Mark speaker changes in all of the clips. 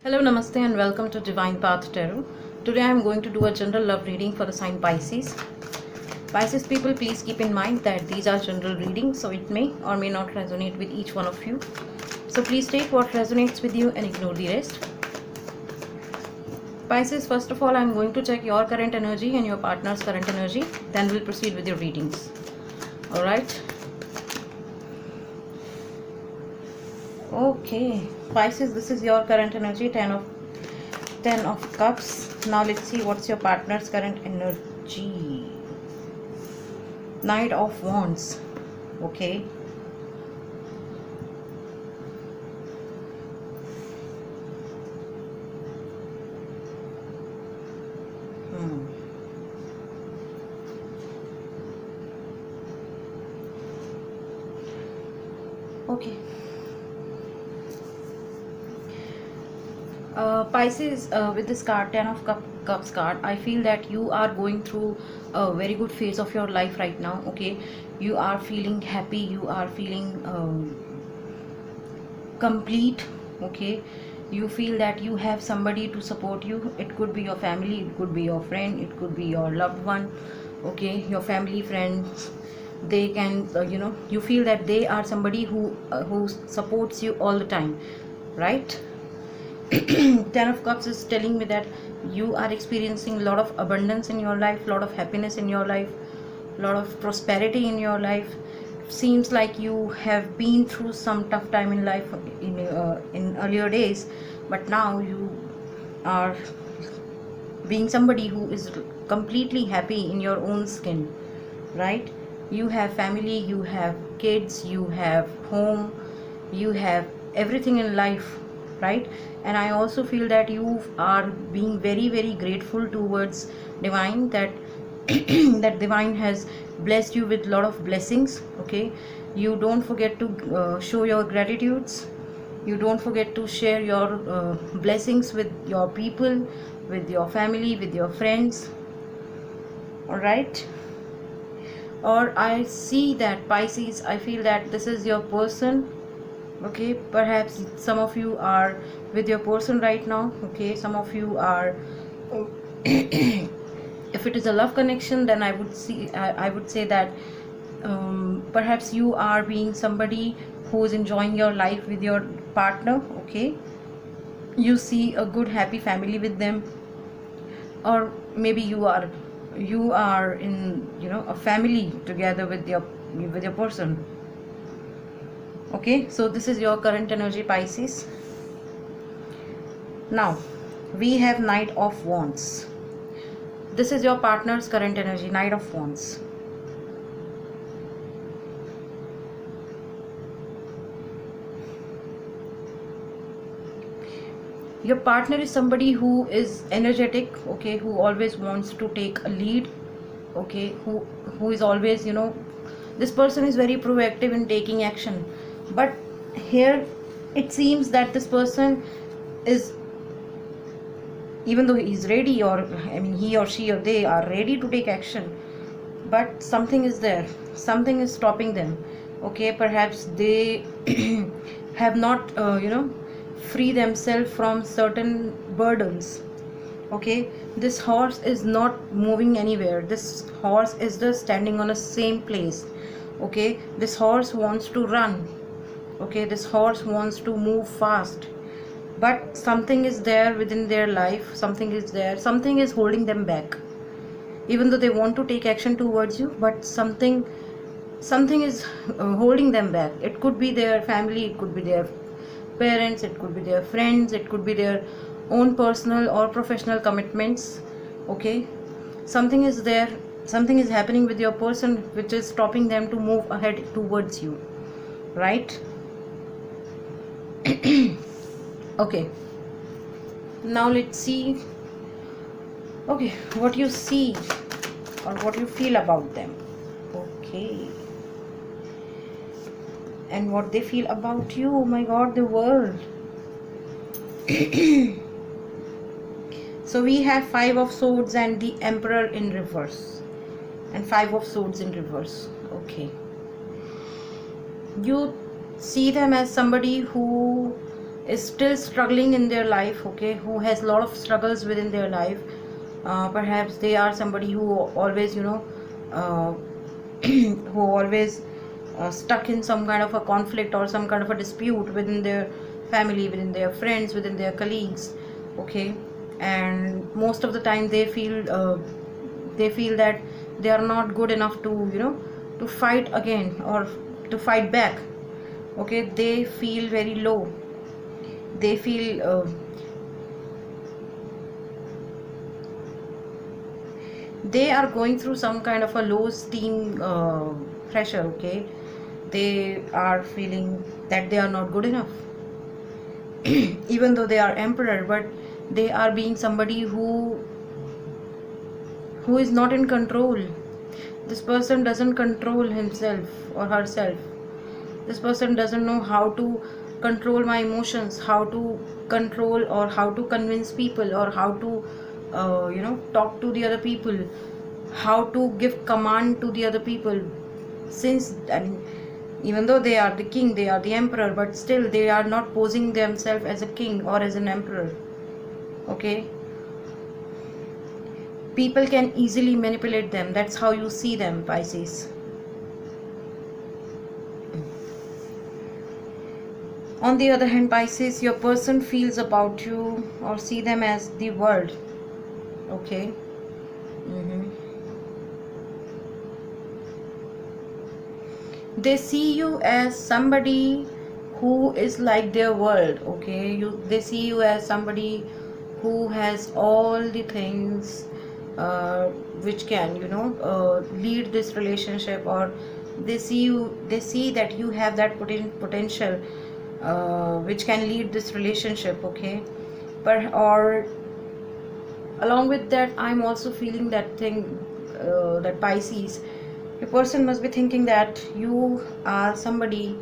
Speaker 1: Hello, Namaste, and welcome to Divine Path Tarot. Today I am going to do a general love reading for the sign Pisces. Pisces people, please keep in mind that these are general readings, so it may or may not resonate with each one of you. So please take what resonates with you and ignore the rest. Pisces, first of all, I am going to check your current energy and your partner's current energy. Then we'll proceed with your readings. Alright. Okay, Pisces, this is your current energy, 10 of cups. Now let's see what's your partner's current energy. Knight of Wands. Okay. Okay. Pisces, with this card, 10 of Cups card, I feel that you are going through a very good phase of your life right now. Okay, you are feeling happy, you are feeling complete. Okay, you feel that you have somebody to support you. It could be your family, it could be your friend, it could be your loved one. Okay, your family, friends, they can you feel that they are somebody who supports you all the time, right? 10 of Cups is telling me that you are experiencing a lot of abundance in your life, a lot of happiness in your life, a lot of prosperity in your life. Seems like you have been through some tough time in life in earlier days, but now you are being somebody who is completely happy in your own skin, right? You have family, you have kids, you have home, you have everything in life, right? And I also feel that you are being very grateful towards divine, that that divine has blessed you with a lot of blessings. Okay, you don't forget to show your gratitudes. You don't forget to share your blessings with your people, with your family, with your friends. All right. Or I see that, Pisces, I feel that this is your person. Okay, perhaps some of you are with your person right now. Okay, some of you are if it is a love connection, then I would say that perhaps you are being somebody who is enjoying your life with your partner. Okay, you see a good happy family with them, or maybe you are in a family together with your person. Okay, so this is your current energy, Pisces. Now we have Knight of Wands. This is your partner's current energy, Knight of Wands. Your partner is somebody who is energetic, okay, who always wants to take a lead, okay, who is always, this person is very proactive in taking action. But here it seems that this person is, even though he is ready, or I mean he or she or they are ready to take action, but something is there, something is stopping them. Okay, perhaps they have not free themselves from certain burdens. Okay, this horse is not moving anywhere, this horse is just standing on a same place. Okay, this horse wants to run. Okay, this horse wants to move fast, but something is there within their life, something is there, something is holding them back. Even though they want to take action towards you, but something is holding them back. It could be their family, it could be their parents, it could be their friends, it could be their own personal or professional commitments. Okay, something is there, something is happening with your person which is stopping them to move ahead towards you, right? Okay, now let's see, okay, what you see or what you feel about them. Okay, and what they feel about you. Oh my god, the world. So we have 5 of Swords and the Emperor in reverse, and 5 of Swords in reverse. Okay, you see them as somebody who is still struggling in their life, okay, who has a lot of struggles within their life. Perhaps they are somebody who always, uh, who always stuck in some kind of a conflict or some kind of a dispute within their family, within their friends, within their colleagues, okay. And most of the time they feel that they are not good enough to, to fight again or to fight back, okay. They feel very low. They feel they are going through some kind of a low steam pressure, okay. They are feeling that they are not good enough even though they are emperor, but they are being somebody who is not in control. This person doesn't control himself or herself. This person doesn't know how to control my emotions, how to control or how to convince people, or how to talk to the other people, how to give command to the other people. Since, I mean, even though they are the king, they are the emperor, but still they are not posing themselves as a king or as an emperor, okay. People can easily manipulate them. That's how you see them, Pisces. On the other hand, Pisces, your person feels about you or see them as the world, okay. They see you as somebody who is like their world, okay. They see you as somebody who has all the things which can, lead this relationship, or they see that you have that potential which can lead this relationship, okay. But or along with that, I'm also feeling that thing, that Pisces, your person must be thinking that you are somebody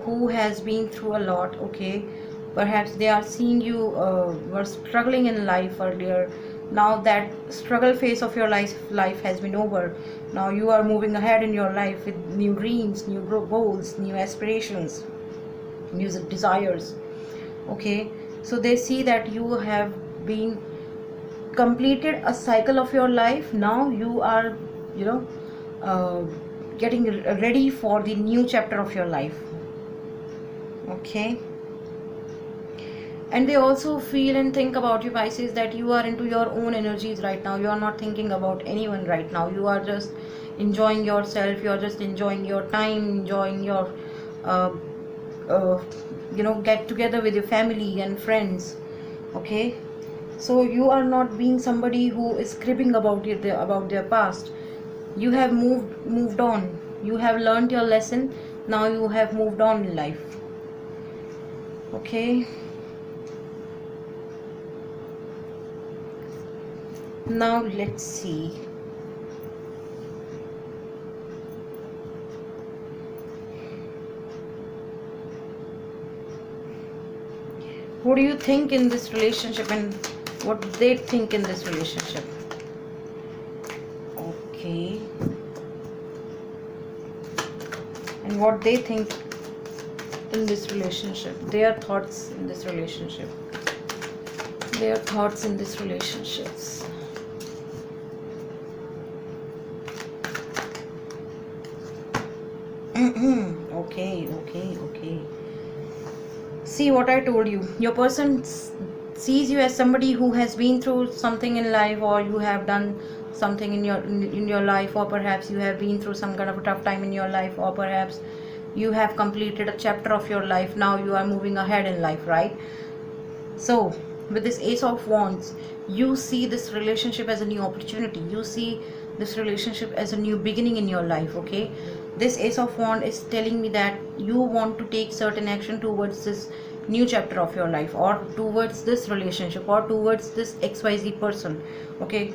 Speaker 1: who has been through a lot, okay. Perhaps they are seeing you were struggling in life earlier. Now that struggle phase of your life has been over. Now you are moving ahead in your life with new dreams, new goals, new aspirations, new desires, okay. So they see that you have been completed a cycle of your life. Now you are, getting ready for the new chapter of your life, okay. And they also feel and think about you, Pisces, that you are into your own energies right now. You are not thinking about anyone right now. You are just enjoying yourself. You are just enjoying your time, enjoying your uh, get together with your family and friends, okay. So you are not being somebody who is cribbing about their past. You have moved on. You have learned your lesson. Now you have moved on in life, okay. Now let's see. What do you think in this relationship, and what they think in this relationship? Okay. And what they think in this relationship, their thoughts in this relationship, their thoughts in this relationships. Okay. See what I told you. Your person sees you as somebody who has been through something in life, or you have done something in your life, or perhaps you have been through some kind of a tough time in your life, or perhaps you have completed a chapter of your life. Now you are moving ahead in life, right? So with this Ace of Wands, you see this relationship as a new opportunity. You see this relationship as a new beginning in your life, okay. This Ace of Wands is telling me that you want to take certain action towards this new chapter of your life, or towards this relationship, or towards this XYZ person, okay.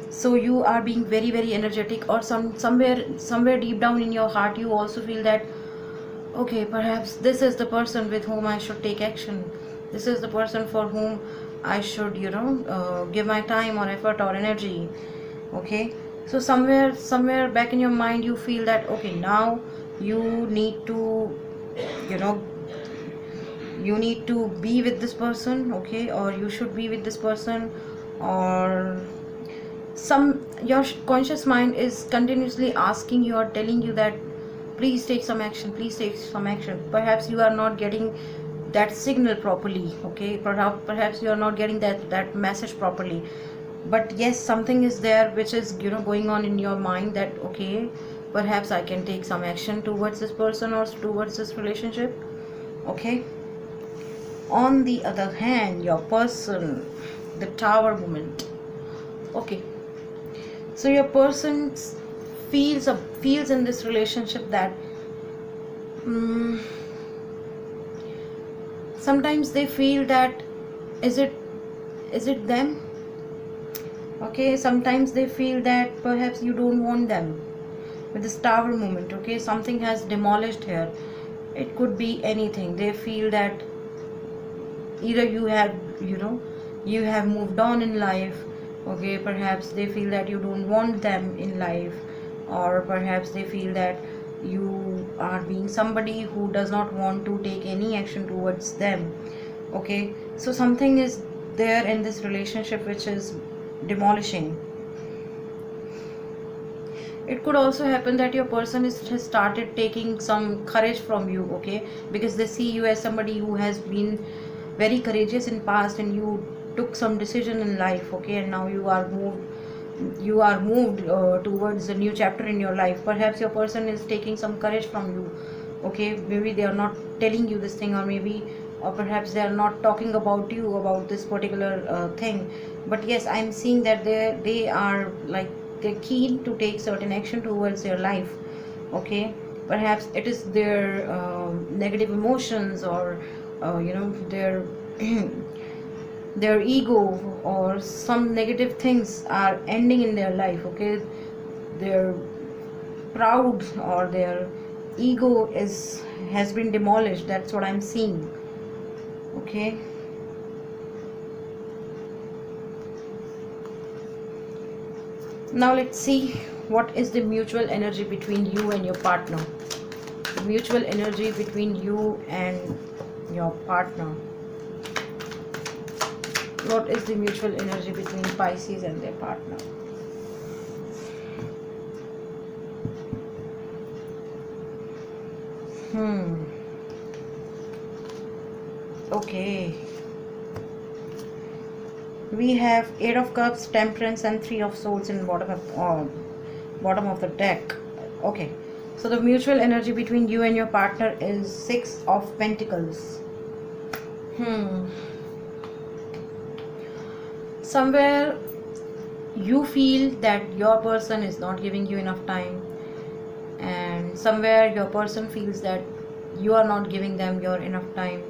Speaker 1: So you are being very, very energetic, or somewhere deep down in your heart you also feel that, okay, perhaps this is the person with whom I should take action. This is the person for whom I should, give my time or effort or energy, okay. So somewhere back in your mind you feel that, okay, now you need to, you need to be with this person, okay, or you should be with this person, or your conscious mind is continuously asking you or telling you that please take some action, please take some action. Perhaps you are not getting that signal properly, okay, perhaps you are not getting that message properly, but yes, something is there which is going on in your mind that okay, perhaps I can take some action towards this person or towards this relationship, okay. On the other hand, your person, the Tower moment, okay, so your person feels in this relationship that sometimes they feel that is it them, okay, sometimes they feel that perhaps you don't want them. With this Tower moment, okay, something has demolished here. It could be anything. They feel that either you have moved on in life, okay, perhaps they feel that you don't want them in life, or perhaps they feel that you are being somebody who does not want to take any action towards them, okay. So something is there in this relationship which is demolishing. It could also happen that your person has started taking some courage from you, okay, because they see you as somebody who has been very courageous in past and you took some decision in life, okay, and now you are moved towards a new chapter in your life. Perhaps your person is taking some courage from you, okay, maybe they are not telling you this thing, or perhaps they are not talking about you about this particular thing, but yes, I'm seeing that they are like they're keen to take certain action towards their life, okay. Perhaps it is their negative emotions, or their their ego, or some negative things are ending in their life, okay. Their proud or their ego has been demolished. That's what I'm seeing, okay. Now let's see what is the mutual energy between you and your partner. The mutual energy between you and your partner. What is the mutual energy between Pisces and their partner? Okay. We have 8 of Cups, Temperance, and 3 of Swords in bottom of the deck. Okay, so the mutual energy between you and your partner is 6 of Pentacles. Somewhere you feel that your person is not giving you enough time, and somewhere your person feels that you are not giving them your enough time.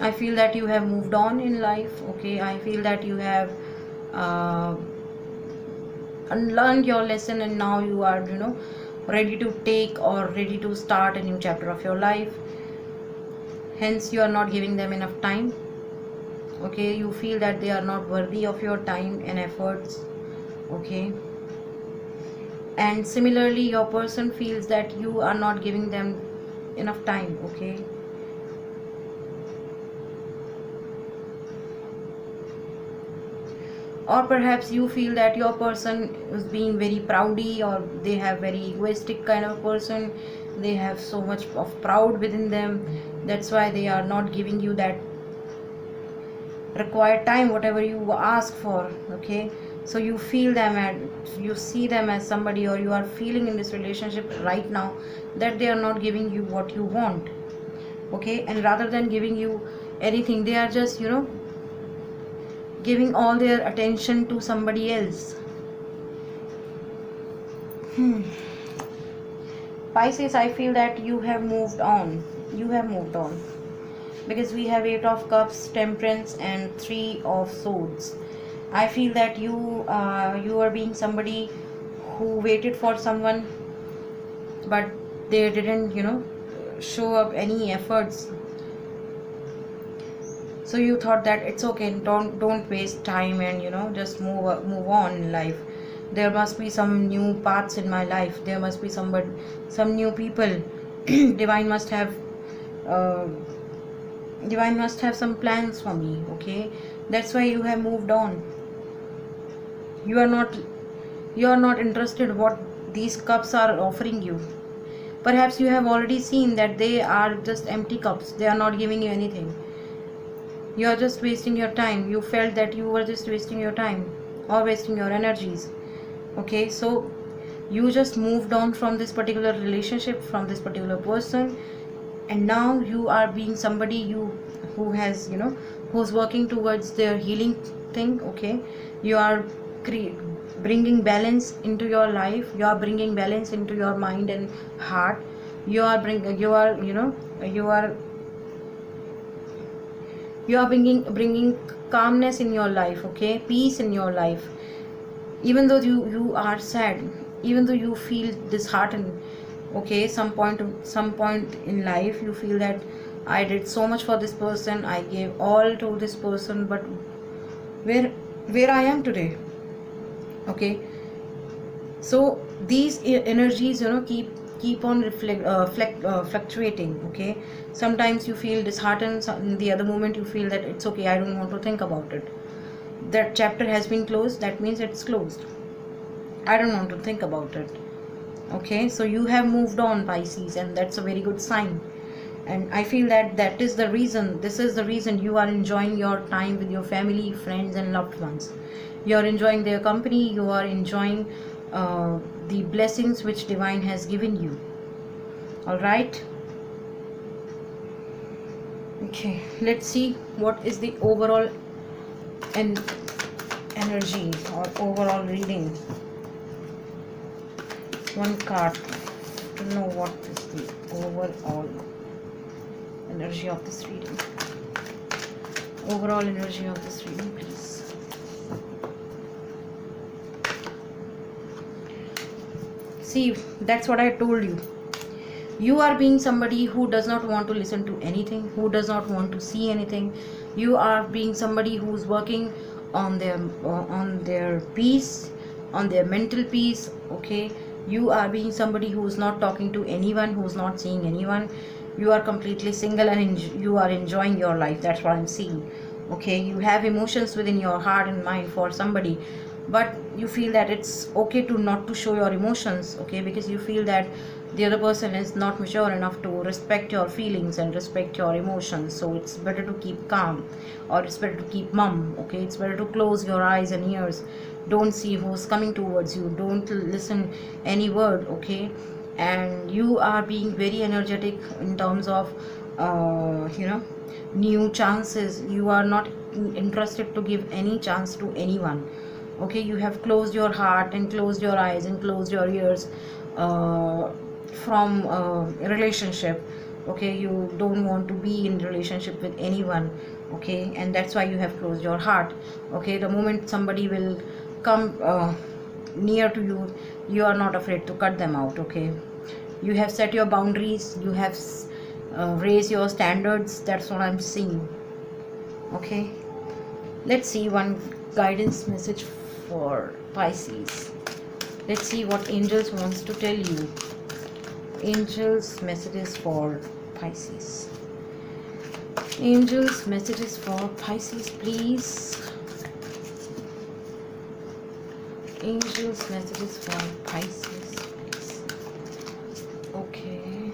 Speaker 1: I feel that you have moved on in life, okay. I feel that you have unlearned your lesson, and now you are ready to take or ready to start a new chapter of your life. Hence you are not giving them enough time, okay. You feel that they are not worthy of your time and efforts, okay. And similarly your person feels that you are not giving them enough time, okay. Or perhaps you feel that your person is being very proudy, or they have very egoistic kind of person. They have so much of proud within them. That's why they are not giving you that required time, whatever you ask for, okay. So you feel them and you see them as somebody, or you are feeling in this relationship right now that they are not giving you what you want, okay. And rather than giving you anything, they are just giving all their attention to somebody else. Pisces, I feel that you have moved on. Because we have 8 of Cups, Temperance, and 3 of Swords. I feel that you are being somebody who waited for someone, but they didn't show up any efforts. So you thought that it's okay, don't waste time, and just move on in life. There must be some new paths in my life. There must be some new people. Divine must have uh, divine must have some plans for me. Okay, that's why you have moved on. You are not interested what these cups are offering you. Perhaps you have already seen that they are just empty cups, they are not giving you anything. You are just wasting your time. You felt that you were just wasting your time or wasting your energies. Okay, so you just moved on from this particular relationship, from this particular person, and now you are being somebody who has, who's working towards their healing thing. Okay, you are bringing balance into your life. You are bringing balance into your mind and heart. You are bringing calmness in your life. Okay, peace in your life. Even though you are sad, even though you feel disheartened, okay, some point in life you feel that I did so much for this person, I gave all to this person, but where I am today. Okay, so these energies, keep on fluctuating. Okay, sometimes you feel disheartened, the other moment you feel that it's okay, I don't want to think about it. That chapter has been closed, that means it's closed, I don't want to think about it. Okay, so you have moved on, Pisces, and that's a very good sign. And I feel that this is the reason you are enjoying your time with your family, friends and loved ones. You are enjoying their company, you are enjoying the blessings which divine has given you. All right, okay, let's see what is the overall energy or overall reading. One card to know what is the overall energy of this reading. Overall energy of this reading, please. See, that's what I told you. You are being somebody who does not want to listen to anything, who does not want to see anything. You are being somebody who's working on their peace, on their mental peace. Okay, you are being somebody who is not talking to anyone, who is not seeing anyone. You are completely single and you are enjoying your life. That's what I'm seeing. Okay, you have emotions within your heart and mind for somebody, but you feel that it's okay to not to show your emotions. Okay, because you feel that the other person is not mature enough to respect your feelings and respect your emotions. So it's better to keep calm, or it's better to keep mum. Okay, it's better to close your eyes and ears. Don't see who's coming towards you, don't listen any word. Okay, and you are being very energetic in terms of new chances. You are not interested to give any chance to anyone. Okay, you have closed your heart and closed your eyes and closed your ears from relationship. Okay, you don't want to be in relationship with anyone. Okay, and that's why you have closed your heart. Okay, the moment somebody will come near to you, you are not afraid to cut them out. Okay, you have set your boundaries, you have raised your standards. That's what I'm seeing. Okay, let's see one guidance message for Pisces. Let's see what angels wants to tell you. Angels messages for Pisces. Angels messages for Pisces, please. Angels messages for Pisces, please. Okay,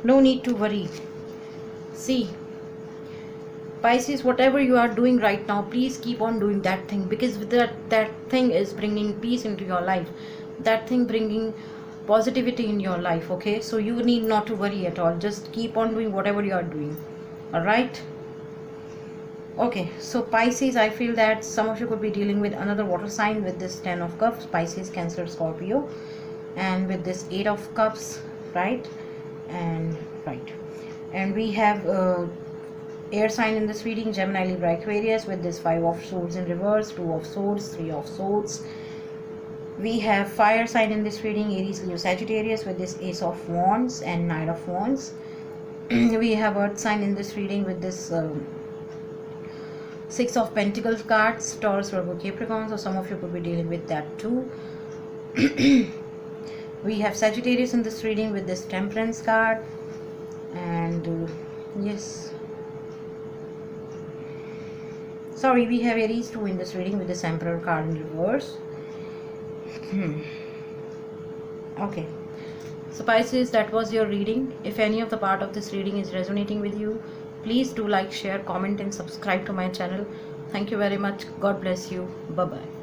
Speaker 1: no need to worry. See, Pisces, whatever you are doing right now, please keep on doing that thing, because that thing is bringing peace into your life. That thing bringing positivity in your life. Okay, so you need not to worry at all. Just keep on doing whatever you are doing. All right. Okay, so Pisces, I feel that some of you could be dealing with another water sign with this 10 of cups. Pisces, Cancer, Scorpio, and with this 8 of cups, right? And we have air sign in this reading, Gemini, Libra, Aquarius, with this 5 of swords in reverse, 2 of swords, 3 of swords. We have fire sign in this reading, Aries, Leo, Sagittarius, with this ace of wands and 9 of wands. We have earth sign in this reading with this 6 of pentacles cards, Taurus, Virgo, Capricorn. So some of you could be dealing with that too. We have Sagittarius in this reading with this Temperance card, and yes, sorry, we have Aries too in this reading with this Emperor card in reverse. Okay, so Pisces, that was your reading. If any of the part of this reading is resonating with you, please do like, share, comment and subscribe to my channel. Thank you very much. God bless you. Bye bye.